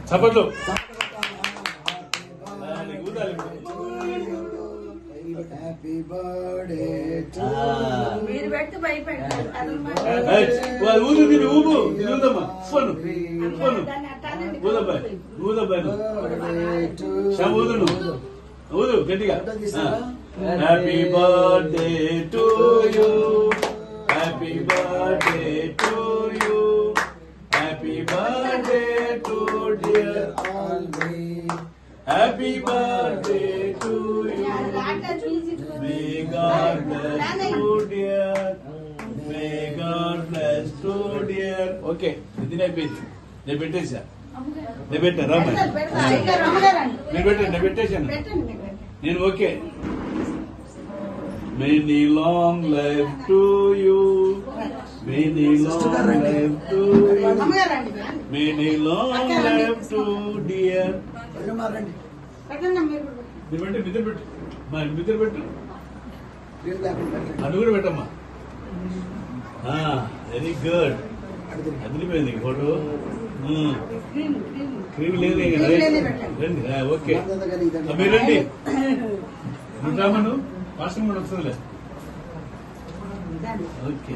చప్పట్లు. Happy birthday మీరు పెడితే భయపడ్డారు ఊదు తిని ఊపు ఊదమ్మా ఫోను ఫోను ఊదబ్బాయి ఊదబ్బాయి ఊదును ఊదు గట్టిగా. Happy birthday to you happy birthday to you happy birthday to dear Alvi happy birthday to you may God bless you dear may God bless you dear. Okay ఇది అయిపోయింది. నేను పెట్టేసా నేను పెట్టా రామ్మ నేను పెట్టాను నేను పెట్టేశాను నేను. Okay many long life to you many long life to you many long life to dear. మీరు పెట్టి మిద్దరు పెట్టు మా మిద్దరు పెట్టు అది కూడా పెట్టమ్మా. Very good. అదిలిపోయింది ఫోటో. క్రీమ్ లేదు రండి. ఓకే మీరు రండి. రామను వాష్రూమ్ కూడా వస్తుందిలే. ఓకే.